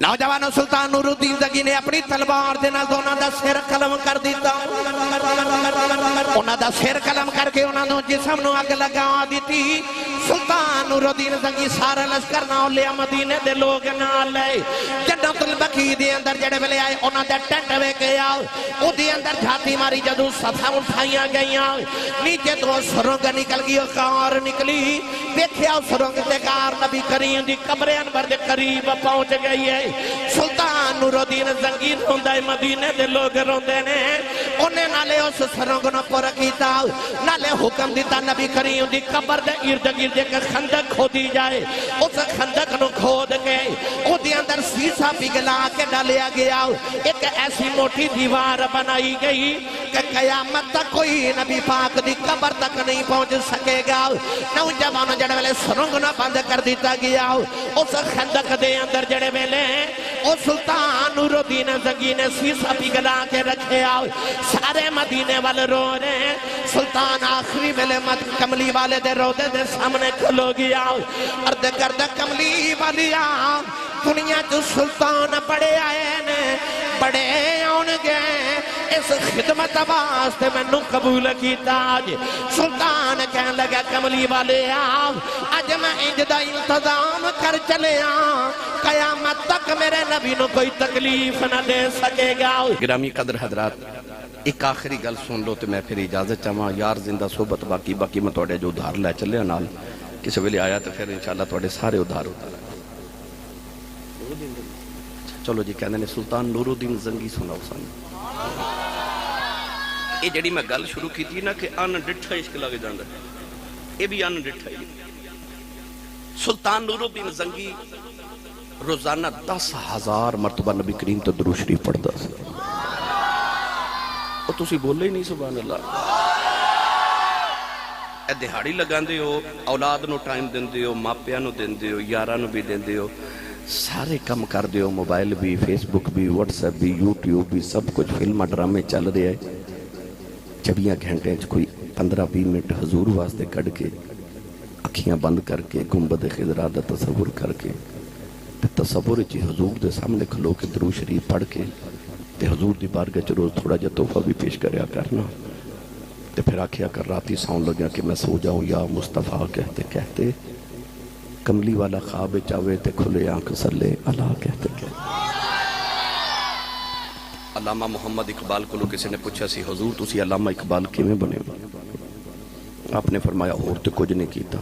نوجوانوں سلطان نور الدین زنگی نے اپنی تلوار دے نال انہاں دا سر قلم کر دیتا انہاں دا سر قلم کر کے انہاں نو جسم نو اگ لگا دیتی سلطان نور الدین زنگی سارا لشکر نہ لیا مدینے دے لوگ نہ لے جنت البقیع دے اندر جڑے ویلے آئے انہاں دے ٹینٹ ویکھ گیا او دے اندر جھاتی ماری جدوں صفا اٹھائیاں گئیاں نیچے تو سرنگ نکل گئی کار نکلی دیکھیا سرنگ تے کار نبی کریم دی قبر انور دے قریب پہنچ گئی ہے سلطان نور الدین زنگی روندے مدینے دے لوگ روندے نے انہیں نالے اس سرنگ نو پر کیتا نالے حکم دیتا نبی کریم دی قبر دے ارد گرد ایک خندق کھودی جائے اس خندق نو کھود کے او دی اندر سیسا پگھلا کے ڈالیا گیا ایک ایسی موٹی دیوار بنائی گئی کہ قیامت تک کوئی نبی پاک دی قبر تک نہیں پہنچ سکے گا نوجوانوں جڑے ویلے سرنگ نو بند کر دیتا گیا اس خندق دے اندر جڑے ویلے او سلطان نور الدین زنگی نے سیسا پگھلا کے رکھے آؤ سارے مدینے والے رو رہے ہیں سلطان آخری ویلے کملی والے دے روڈے دے سامنے کھلو گیا ارد گرد کملی والی آؤ دنیا جو سلطان بڑے آئے نے بڑے آن گئے اس خدمت واسطے میں نو قبول کی تاج سلطان کہنے لگا کملی والے آؤ آج میں انجدہ انتظام کر چلے آؤ قیامت تک میرے نبی نو کوئی تکلیف نہ دے سکے گا گرامی قدر حضرات ایک آخری گل سن لو تو میں پھر اجازت چاہاں یار زندہ صحبت باقی میں توڑے جو ادھار لے چلے نال کسی ویلے آیا تو پھر انشاءاللہ توڑے سارے ادھار ہوتا چلو جی کہنے نے سلطان نور الدین زنگی سناؤ سن یہ جڑی میں گل شروع کی تھی نا کہ ان ڈٹھا عشق لگ جاندہ یہ بھی ان ڈٹھا ہی سلطان نور الدین زنگی روزانہ 10,000 مرتبہ نبی کریم تو درود شریف پڑھتا سی اور تسی بولے ہی نہیں سبحان اللہ اے دہاڑی لگان دے ہو اولاد نو ٹائم دن دے ہو ماپیاں نو دن دے ہو یارہ نو بھی دن دے ہو سارے کم کر دے ہو موبائل بھی فیس بک بھی واٹس ایپ بھی یوٹیوب بھی سب کچھ فلم ڈرامے چل رہے ہیں 24 گھنٹے کوئی 15-20 منٹ حضور واسطے کڑ کے اکھیاں بند کر کے گنبد خضرا دا تصور کر کے تصور چی حضور دے سامنے کھلو کے درود شریف پڑھ کے تے حضور دی بارگاہ چ روز تھوڑا جا تحفہ بھی پیش کریا کرنا تے پھر آکھیا کر راتی ساؤں لگیا کہ میں سو جاؤں یا مصطفیٰ کہتے کملی والا خواب چاوے تے کھلے آنکھ سلے اللہ کہتے علامہ محمد اقبال کو کسی نے پوچھا سی حضور تسی علامہ اقبال کیویں بنے آپ نے فرمایا اور تے کچھ نہیں کیتا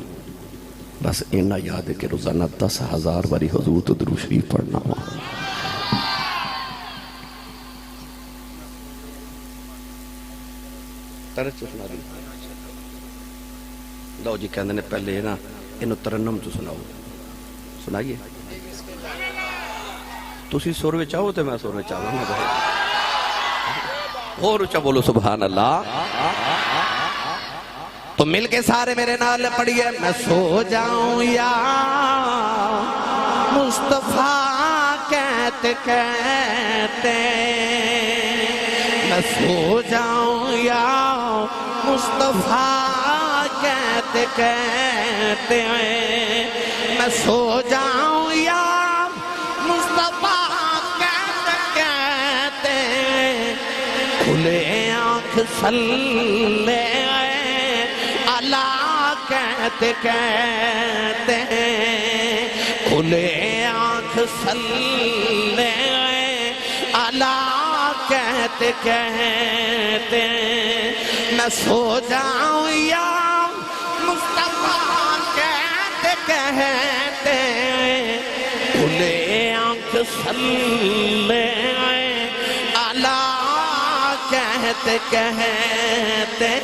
بس اینا یاد ہے کہ روزانہ 10,000 باری حضور تو درود شریف پڑھنا ہوا ترچ سنا دی لو جی کہندے نے پہلے نا انہوں ترنم تو سناؤ سنائیے تسی سور میں چاہو تے میں سور میں چاہو نا بہت اور اچھا بولو سبحان اللہ تو مل کے سارے میرے نال پڑھئے میں سو جاؤں یا مصطفیٰ کہتے میں سو جاؤں یا مصطفیٰ کہتے میں سو جاؤں یا مصطفیٰ کہتے کھلے آنکھ سلے کہتے کھلے آنکھ سلے اللہ کہتے میں سو جاؤں یا مصطفیٰ کہتے کھلے آنکھ سلے اللہ کہتے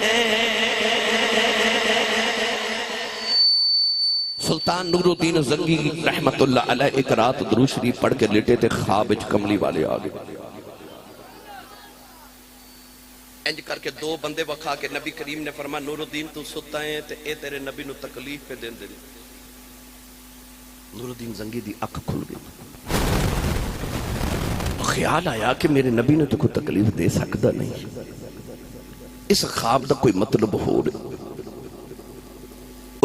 سلطان نور الدین زنگی رحمت اللہ علیہ ایک رات درود شریف پڑھ کے لیٹے تھے خواب وچ کملی والے آگے انج کر کے دو بندے وکھا کے نبی کریم نے فرمایا نور الدین تو ستا ہے تے اے تیرے نبی نو تکلیف پہ دین دے نور الدین زنگی دی اکھ کھل گئی خیال آیا کہ میرے نبی نے تو کوئی تکلیف دے سکتا نہیں اس خواب دا کوئی مطلب ہو رہے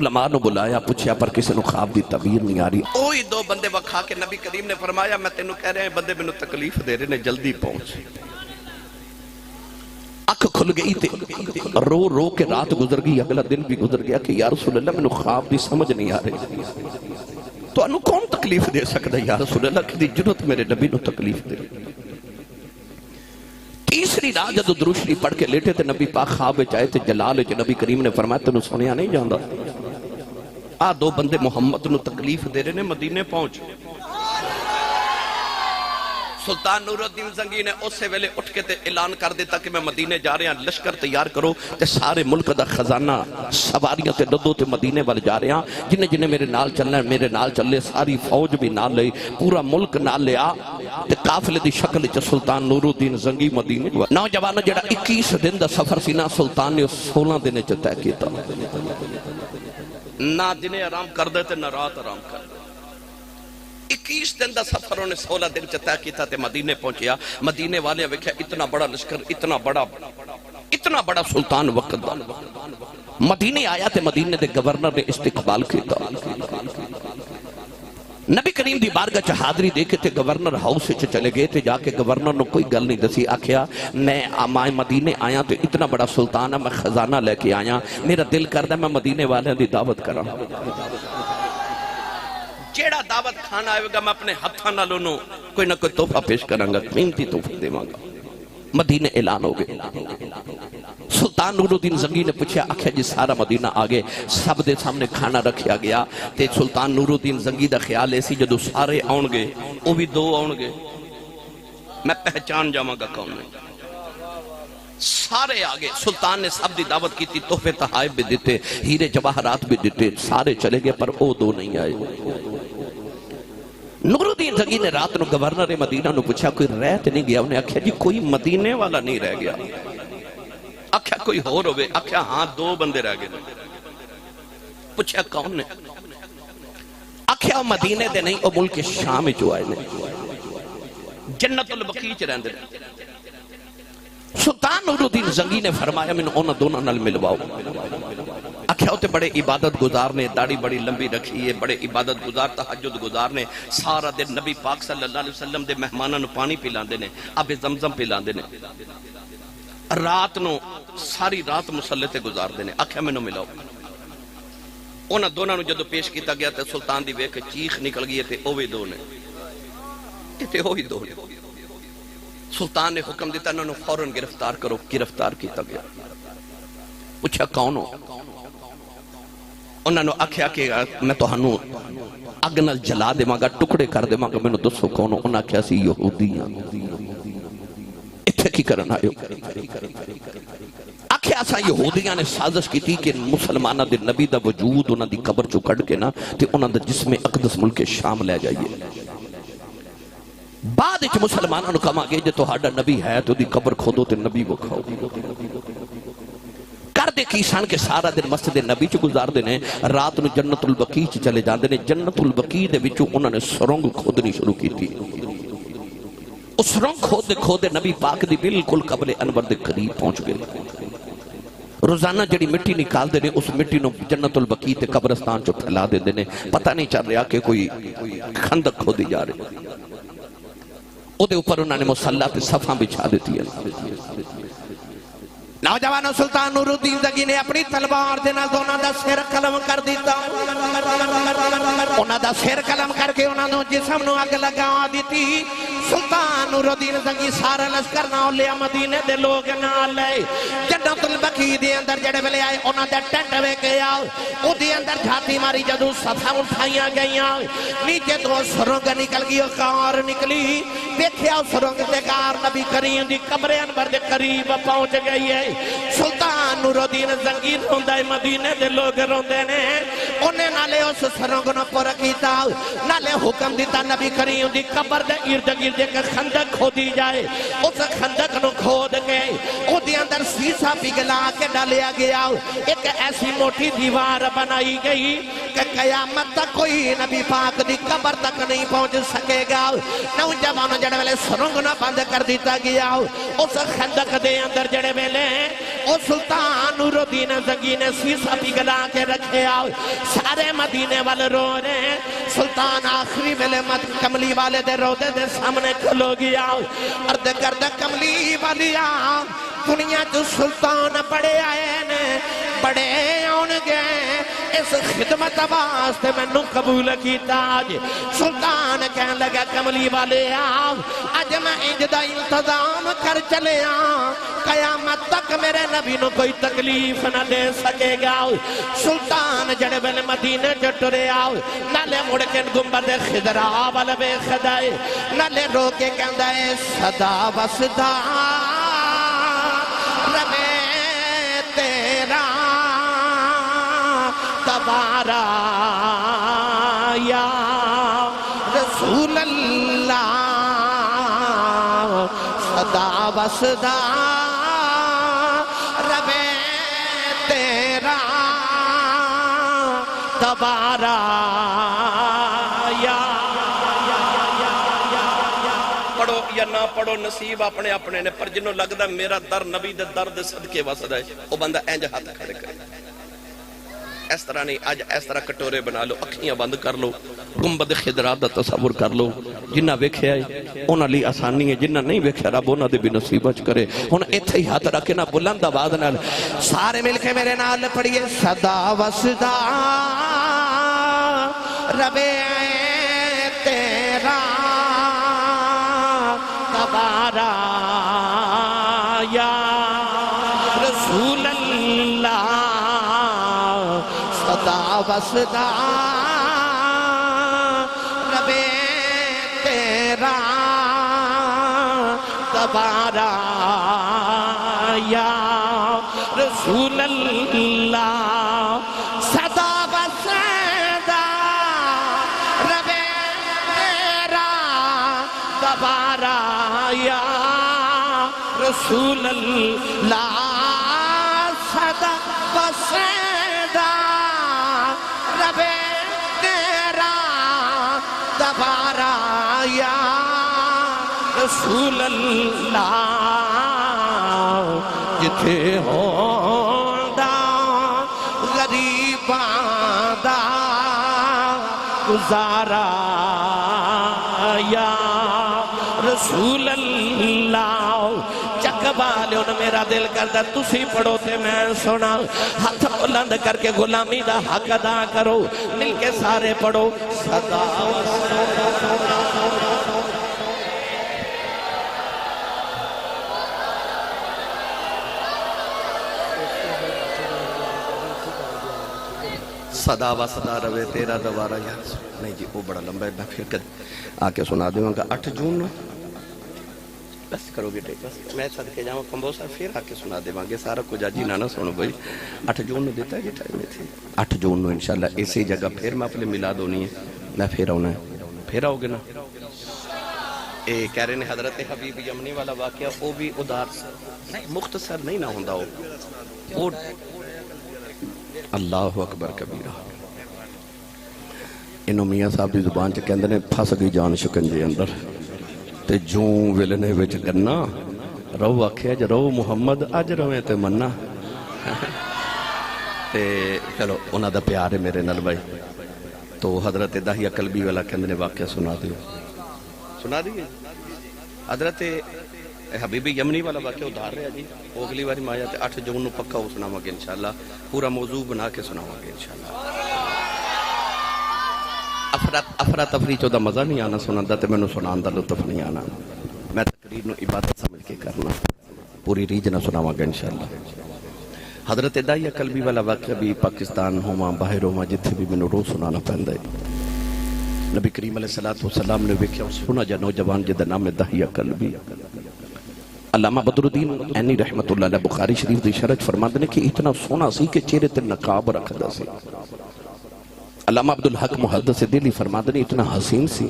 علماء نے بلایا پوچھیا پر کسی نے خواب دی تعبیر نہیں آ رہی. اوہی دو بندے وکھا کے نبی کریم نے فرمایا میں تینوں کہہ رہے ہیں بندے میں تکلیف دے رہے نے جلدی پہنچ. اکھ کھل گئی تے رو رو کے رات گزر گئی. اگلا دن بھی گزر گیا کہ یا رسول اللہ میں خواب دی سمجھ نہیں آ رہی تو انہوں کون تکلیف دے سکتا یا رسول اللہ کی جرت میرے نبی نو تکلیف دے. تیسری رات جدو درود شریف پڑھ کے لیٹے تھے نبی پاک خواب چاہے تھے جلال چ نبی کریم نے فرمایا تینوں سنیا نہیں جاندا آ دو بندے محمد نو تکلیف دے رہے نے مدینے پہنچ. سلطان نور الدین زنگی نے اسے ویلے اٹھ کے تے اعلان کر دیتا کہ میں مدینے جا رہے ہیں لشکر تیار کرو تے سارے ملک دا خزانہ سواریاں تے ددو تے مدینے وال جا رہے ہیں جنہیں جنہیں میرے نال چلنا ہے میرے نال چلے. ساری فوج بھی نال لئی پورا ملک نال لیا تے قافلے دی شکل چ سلطان نور الدین زنگی مدینے. نوجوان جڑا 21 دن دا سفر سی نا سلطان نے 16 دن چ طے کیتا. نہ دن آرام کر دے تے نہ رات آرام کر دے. 21 دن دا سفر انہیں 16 دن چ طے کیتا تے مدینے پہنچیا. مدینے والے ویکھیا اتنا بڑا لشکر اتنا بڑا سلطان وقت دا مدینے آیا تے مدینے دے گورنر نے استقبال کیتا. نبی کریم دی بارگاہ چ حاضری دے کے تے گورنر ہاؤس وچ چلے گئے تے جا کے گورنر نو کوئی گل نہیں دسی. آکھیا میں مدینے آیا تے اتنا بڑا سلطان ہے میں خزانہ لے کے آیا میرا دل کردا میں مدینے والے دی دعوت کراں. جیڑا دعوت کھانا آئے گا میں اپنے ہتھاں نال انہوں کوئی نہ کوئی تحفہ پیش کراں گا قیمتی تحفہ دیواں گا. مدینے اعلان ہو گئے. سلطان نور الدین زنگی نے پوچھا آکھیا جی سارا مدینہ آگے سب دے سامنے کھانا رکھیا گیا تے سلطان نور الدین زنگی دا خیال ایسی جدو سارے آن گے وہ بھی دو آن گے میں پہچان جاواں گا کون نہیں. سارے آگے سلطان نے سب دی دعوت کی تھی تحفے تحائف بھی دیتے ہیرے جواہرات بھی دیتے سارے چلے گئے پر وہ دو نہیں آئے. نور الدین زنگی نے رات نو گورنر مدینہ نو پوچھا کوئی رہت نہیں گیا. انہیں آکھیا جی کوئی مدینے والا نہیں رہ گیا. آکھیا کوئی اور ہوئے. آکھیا ہاں دو بندے رہ گئے. پوچھا کون نے. آکھیا وہ مدینے دے نہیں وہ ملک شام جو آئے نے جنت البقیع چ رہندے. سلطان نور الدین زنگی نے فرمایا میں انہوں دونوں نال ملواؤ. آکھیا ہوتے بڑے عبادت گزار نے داڑھی بڑی لمبی رکھی ہے بڑے عبادت گزار تہجد گزار نے سارا دن نبی پاک صلی اللہ علیہ وسلم دے مہمانوں نو پانی پلاندے نے آب زمزم پلاندے نے رات نو ساری رات مصلی تے گزار دے نے. آکھیا میں ملاؤ. انہاں دونوں نو جدو پیش کیتا گیا تے سلطان دی ویکھ چیخ نکل گئی تے اوہی دو نے تے اوہی دو نے. سلطان نے حکم دیتا انہوں نے فوراً گرفتار کرو. گرفتار کیتا گیا. پوچھا کون ہو. انہوں نے آکھیا کہ میں تو ہنو اگ نال جلا دے ماں گا ٹکڑے کر دے ماں گا میں نے دسو کون ہو. انہوں نے آکھیا سی یہودیاں اتھے کی کرنا آئے. آکھیا سا یہودیاں نے سازش کی تھی کہ مسلمانہ دے نبی دا وجود انہوں دی قبر چو کڑ کے نا تے انہوں دا جسم اقدس ملک شام لے جائیے. بعد اچھ مسلمانوں نے کہا کہ جو تو ہاڑا نبی ہے تو دی قبر کھودو تے نبی وہ کھاؤ. کر دے کیسان کے سارا دن مسجد نبی چ گزار دینے رات نو جنت البقیع چ چلے جاندے نے. جنت البقیع دے وچوں انہوں نے سرنگ کھودنی شروع کی تھی. اس سرنگ کھودے نبی پاک دی بالکل قبر انور دے قریب پہنچ گئے. روزانہ جڑی مٹی نکال دے نے اس مٹی نو جنت البقیع تے قبرستان چو پھیلا دے نے. پتہ نہیں چل رہا کہ کوئی خندق کھودی جا رہے. او دے اوپر انہوں نے مصلی تے صفحاں بچھا دیتی ہے. نوجوان سلطان نور الدین زنگی نے اپنی تلوار دے نال دونوں دا سر قلم کر دیتا. انہوں دا سر قلم کر کے انہوں نے جسم نو اگ لگا دیتی. سلطان نور الدین زنگی سارا لشکر نہ لیا مدینے دے لوگ نہ لے. جنت البقیع دے اندر جڑے ویلے آئے انہوں دے ٹینٹ ویکھ گیا. او دے اندر جھاتی ماری جدو صفحاں اٹھائیاں گئیاں نیچے تو سرنگ نکل گئی کار نکلی. دیکھیا سرنگ تے کار نبی کریم دی قبر انور دے قریب پہنچ گئی ہے. سلطان نور الدین زنگی روندہ مدینے دے لوگ روندے نے. انہیں نالے اس سرنگ نو پر کیتا نالے حکم دیتا نبی کریم دی قبر دے ارد گرد ایک خندق کھودی جائے. اس خندق نو کھود کے او دے اندر سیسا پگھلا کے ڈالیا گیا. ایک ایک ایسی موٹی دیوار بنائی گئی کہ قیامت تک کوئی نبی پاک دی قبر تک نہیں پہنچ سکے گا نوجوانوں جڑے ویلے سرنگ نہ بند کر دیتا گیا اس خندق دے اندر جڑے ویلے او سلطان نور الدین زنگی نے سیسا پگلا کے رکھے سارے مدینے والے رو رہے سلطان آخری ویلے کملی والے دے روضے دے سامنے کھلو گیا ارد گرد کملی والیا دنیا جو سلطان بڑے آئے نے بڑے آن گئے اس خدمت واسطے میں نو قبول کیتا آج سلطان کہنے لگا کملی والے آج میں انجدہ انتظام کر چلے قیامت تک میرے نبی نو کوئی تکلیف نہ دے سکے گا سلطان جڑے بل مدینے جٹرے نالے مڑ کے گنبد خضرا والے بے خدائے نالے رو کے کہندہ ہے صدا وصدا ربے تیرا تبارا یا رسول اللہ صدا وصدا ربے تیرا تبارا یا پڑھو یا نہ پڑھو نصیب اپنے اپنے نے پر جنہوں لگتا میرا در نبی دے درد صدقے واسد ہے وہ بندہ اینج ہاتھ کھڑے کرے اس طرح نہیں آج اس طرح کٹورے بنا لو اکھیاں بند کر لو گنبد خضرا دا تصور کر لو جنہ ویکھے آئے انہاں لی آسانی ہے جنہ نہیں ویکھے رب انہاں دے بھی نصیب اچ کرے انہاں ایتھے ہی ہاتھ رکھے نا بلند آواز نال سارے مل کے میرے نال پڑھیے صدا وصدا ربے تیرا تبارا یا رسول اللہ صدا وصدا ربے تیرا تبارا یا رسول اللہ صدا وصدا ربے تیرا تبارا یا رسول اللہ صدا وصدا ربے تیرا تبارا یا رسول اللہ جتھے ہوندا غریباں دا گزارا یا رسول اللہ چک بالے انہوں میرا دل کرتا تسی پڑھو تے میں سنا ہاتھ بلند کر کے غلامی دا حق ادا کرو مل کے سارے پڑھو صدا صدا و صدا روے تیرا دوارا یا نہیں جی وہ بڑا لمبا ہے میں پھر آکے سنا دوں گا 8 جون بس کرو گے ٹیک بس میں صدقے جاؤں کمبوسا پھر آکے سنا دے گے سارا کچھ آجی نانا سنو بھائی 8 جون نے دیتا ہے یہ ٹائم میں تھی 8 جون نے انشاءاللہ اسی جگہ پھر میں اپنے ملاد ہونی ہے میں پھر آؤنا ہے پھر آؤ گے نا کہہ رہے ہیں حضرت حبیب یمنی والا واقعہ وہ بھی ادار مختصر نہیں نہ ہوندہ وہ اللہ اکبر کبیرہ انہوں میاں صاحب دی زبان چا کہندے نے پھس گئی جان شکنجے اندر تے جوں ویلنے وچ گنا رو آکھیا جا رو محمد اج رویں تے منا تے چلو انہاں دا پیار ہے میرے نال بھائی تو حضرت داہیہ قلبی والا کہندے نے واقعہ سنا دیو سنا دیئے حضرت حبیبی یمنی والا واقعہ ادھار رہا جی وہ اگلی باری مایا تے 8 جون پکا ہو سناواں گے انشاءاللہ پورا موضوع بنا کے سناواں گے انشاءاللہ افرا تفری چودہ مزہ نہیں آنا سناندہ تے میں نے سنان دا لطف نہیں آنا میں تقریر نو عبادت سمجھ کے کرنا پوری ریج نہ سناواں گے انشاءاللہ حضرت داہیہ قلبی والا واقعہ بھی پاکستان ہوما باہر ہوما جتھے بھی میں نے روز سنانا پہندہ ہے نبی کریم علیہ السلام نے ویکھیا سنا جا نوجوان جدہ نام داہیہ قلبی علامہ بدر الدین عینی رحمت اللہ علیہ بخاری شریف دی شرح فرماتے ہیں کہ اتنا سونا سی کہ چہرے تے نقاب رکھدا سی علامہ عبدالحق محدث دہلوی فرماتے ہیں اتنا حسین سی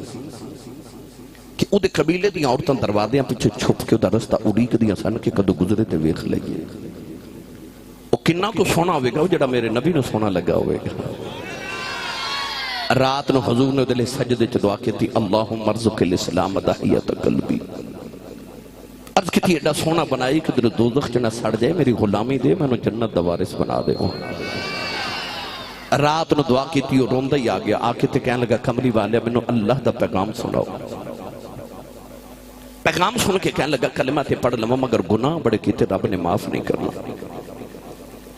کہ او دے قبیلے دی عورتاں دروازیاں پیچھے چھپ کے دا رستہ اڑیک دیاں سن کہ کدو گزرے تے ویکھ لئیے او کنا کو سونا ہوئے گا وہ جڑا میرے نبی نو سونا لگا ہوئے گا. رات نو حضور نے دلے سجدے چ دعا کی تھی اللہم ارزق الاسلام دحیت قلبی. عرض کی تھی ایڈا سونا بنائی کہ دل دوزخ چ نہ سڑ جائے میری غلامی دے میں نو جنت دا وارث بنا دے. رات نو دعا کی تھی اور روندہ ہی آ گیا. آ کے تے کہنے لگا کملی والے میں نو اللہ دا پیغام سناؤ. پیغام سن کے کہنے لگا کلمہ تے پڑھ لما مگر گناہ بڑے کیتے رب نے معاف نہیں کرنا.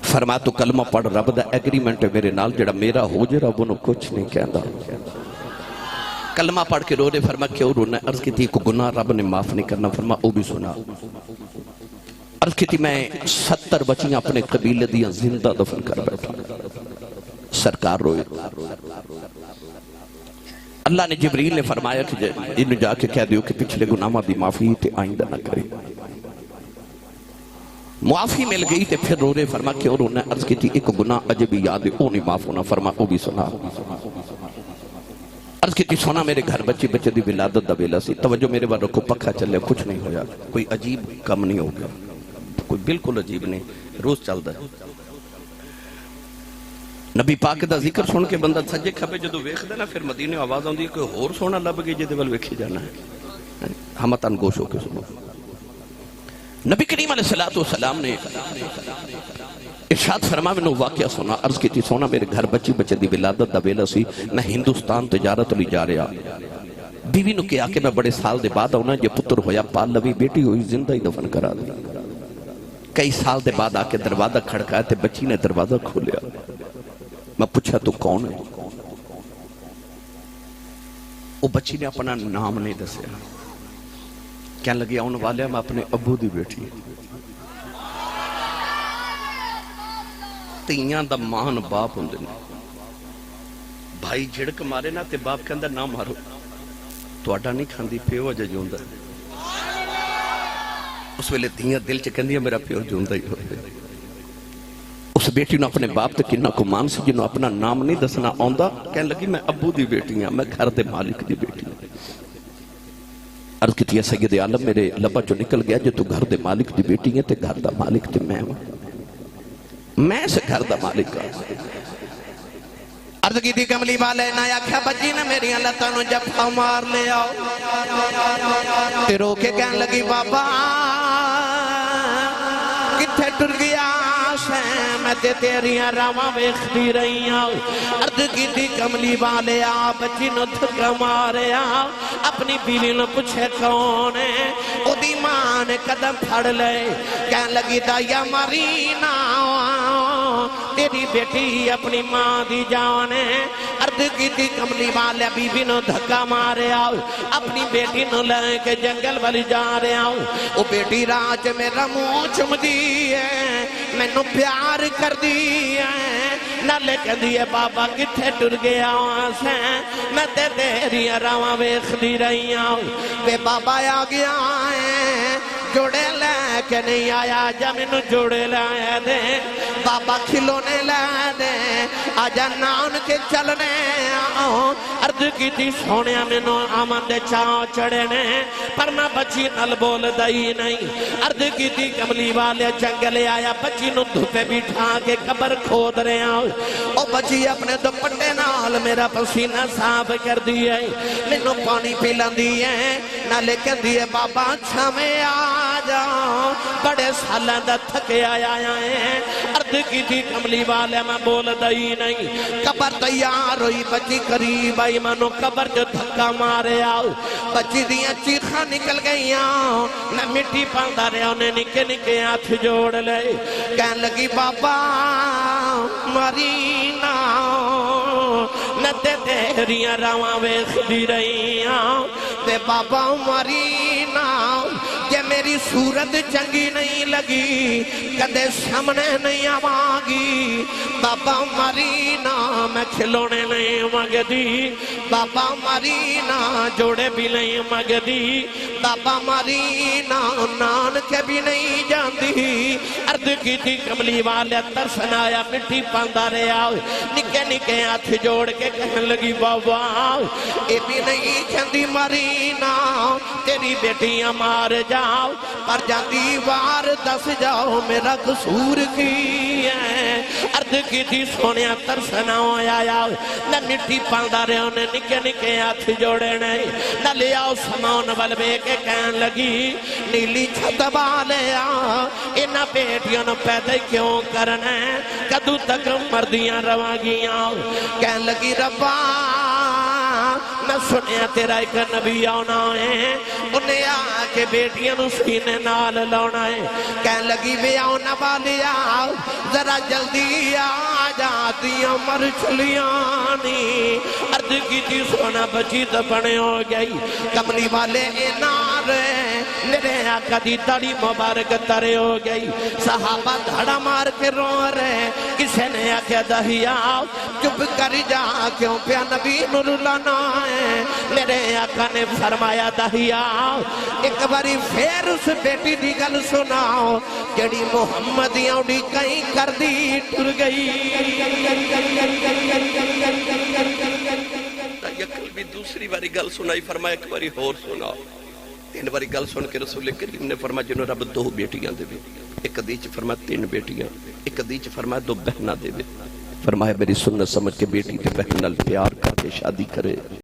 فرمایا تو کلمہ پڑھ رب دا ایگریمنٹ ہے میرے نال جڑا میرا ہو جے رب انہوں کچھ نہیں کہندا. کلمہ پڑھ کے رو رہے. فرمایا کیوں رونا؟ عرض کی تھی کو گناہ رب نے معاف نہیں کرنا. فرمایا او بھی سنا. عرض کی تھی میں 70 بچیاں اپنے قبیلے دیاں زندہ دفن کر بیٹھا. سرکار روئے. اللہ نے جبریل نے فرمایا کہ انہوں جا کے کہہ دیو کہ پچھلے گناہاں دی معافی تے آئندہ نہ کرے. معافی مل گئی تے پھر رو رہے. فرما کیوں رونا؟ عرض کی تھی ایک گناہ اجے بھی یاد ہے او نہیں معاف ہونا. فرما او بھی سنا. عرض کی تھی سونا میرے گھر بچے دی ولادت دا ویلا سی. توجہ میرے بار رکھو پکھا چلے کچھ نہیں ہویا. کوئی عجیب کم نہیں ہو گیا. کوئی بالکل عجیب نہیں. روز چلدا ہے. نبی پاک دا ذکر سن کے بندہ سجے کھبے جدو ویکھ دے نا پھر مدینے آواز آندی ہے کوئی ہور سونا لب گئی جے دے ول ویکھی جانا ہے. ہم تن گوش ہو کے سنو. نبی کریم علیہ السلام نے ارشاد فرما میں نے واقعہ سنا. عرض کی تھی سونا میرے گھر بچے دی ولادت دا ویلا سی. میں ہندوستان تجارت لی جا رہا. بیوی نو کہا کہ میں بڑے سال دے بعد آؤنا جے پتر ہویا پال لوی بیٹی ہوئی زندہ ہی دفن کرا دی. کئی سال دے بعد آ کے دروازہ کھڑکایا تے بچی نے دروازہ کھولیا. میں پوچھا تو کون ہے؟ وہ بچی نے اپنا نام نہیں دسیا. کہنے لگی آن والے میں اپنے ابو دی بیٹی. تیاں دا مان باپ ہوں دے. بھائی جھڑک مارے نا تے باپ کہندہ نہ مارو. تو اڈا نہیں کھاندی پیو اجا جوندہ. اس ویلے تیاں دل چکندی میرا پیو جوندہ ہی ہوئے. اس بیٹی نے اپنے باپ تے کنہ کو مان سی جنہوں اپنا نام نہیں دسنا آندہ. کہنے لگی میں ابو دی بیٹی ہوں. میں گھر دے مالک دی بیٹی ہوں. عرض کی تھی سید عالم میرے لبا جو نکل گیا جو تو گھر دے مالک دی بیٹی ہے تے گھر دا مالک تے میں سے گھر دا مالک کا. عرض کی تھی کملی والے نہ آکھا بچی نے میری اللہ تانو جفا مار لے آؤ. تے رو کے کہنے لگی بابا کتھے ٹر گیا میں تے تیریاں راواں ویکھدی رہی ہوں. عرض کی تھی کملی والے آ بچی نو دھکا ماریا. اپنی بیوی نو پوچھے کون ہے. او دی ماں نے قدم پھڑ لے. کہنے لگی دایا مرینا تیری بیٹی اپنی ماں دی جان ہے. عرض کی تھی کملی والے بیوی نو دھکا ماریا. اپنی بیٹی نو لے کے جنگل والی جا رہا ہوں. او بیٹی راج میرا منہ چم دی ہے میں نو پیار کر دی ہے. نالے کہہ دیئے بابا کتھے ٹر گیا سے میں تے تیری راواں ویکھدی رہی ہوں. بے بابا آ گیا ہے جوڑے لے کے نہیں آیا جا مینوں جوڑے لے دے. بابا کھلونے لے دے آجا نان کے چلنے آؤں. عرض کی تھی سونے مینوں آمن دے چاہ چڑے نے پر میں بچی نل بول دائی نہیں. عرض کی تھی کملی والے جنگلے آیا بچی نو دھوپے بٹھا کے قبر کھود رہے آؤں. او بچی اپنے دوپٹے نال میرا پسینہ صاف کر دیئے مینوں پانی پیلن دیئے. نالے کہہ دیئے بابا چھامے آ جاؤ بڑے سالہ دا تھکے آیا ہیں. عرض کی تھی کملی والے میں بول دائی نہیں. قبر تیار ہوئی بچی قریب آئی منو قبر جو دھکا مارے آؤ. بچی دیاں چیخاں نکل گئی آؤ. میں مٹی پاندہ رہے انہیں نکے نکے ہاتھ جوڑ لے. کہنے لگی بابا مرینا میں تے تیریاں راواں ویکھدی رہی ہوں. تے بابا مرینا کہ میری صورت چنگی نہیں لگی کدے سامنے نہیں آواگی. بابا مرینا میں کھلونے نہیں مانگ دی. بابا مرینا جوڑے بھی نہیں مانگ دی. بابا مرینا نانکے بھی نہیں جاندی عرض کی تھی کملی والے ترسن آیا مٹی پاندہ رہے آؤ نکے نکے ہاتھ جوڑ کے کہنے لگی بابا اے بھی نہیں کہندی مرینا تیری بیٹیاں مار جاؤ پر جاندی وار دس جاؤ میرا قصور کی ہے عرض کی تھی سونیا ترسنا ہویا آؤ نہ مٹی پاندہ رہے انہیں نکے نکے ہاتھ جوڑے نہیں نہ لے آؤ سمان والبے کے کہن لگی نیلی چھت والے آؤ انہ بیٹیاں نو پیدا کیوں کرنے کدو تک مردیاں رواگیاں کہن لگی ربا میں سنیا تیرا ایک نبی آنا ہے انہیں آکے بیٹیاں نو سینے نال لاؤنا ہے کہن لگی وے آنا والے آؤ ذرا جلدی آ جاتیاں مرچلیانی عرض کی تھی سونا بچی دپنے ہو گئی کملی والے انار میرے آقا دی داڑھی مبارک ترے ہو گئی صحابہ دھڑا مار کے رو رہے کسے نے آکے دہیا چپ کر جا کیوں پیا نبی نور لانا ہے میرے آقا نے فرمایا دہیا ایک باری پھر اس بیٹی دی گل سناؤ جڑی محمدیاں اڑی کہیں کر دی ٹر گئی یکل بھی دوسری باری گل سنائی فرمایا ایک باری اور سناؤ تین باری گل سن کے رسول کریم نے فرمایا جنہوں رب دو بیٹیاں دے بھی ایک حدیث فرمایا تین بیٹیاں ایک حدیث فرمایا دو بہنہ دے بھی فرمایا میری سنت سمجھ کے بیٹی تے بہن نال پیار کر کے شادی کرے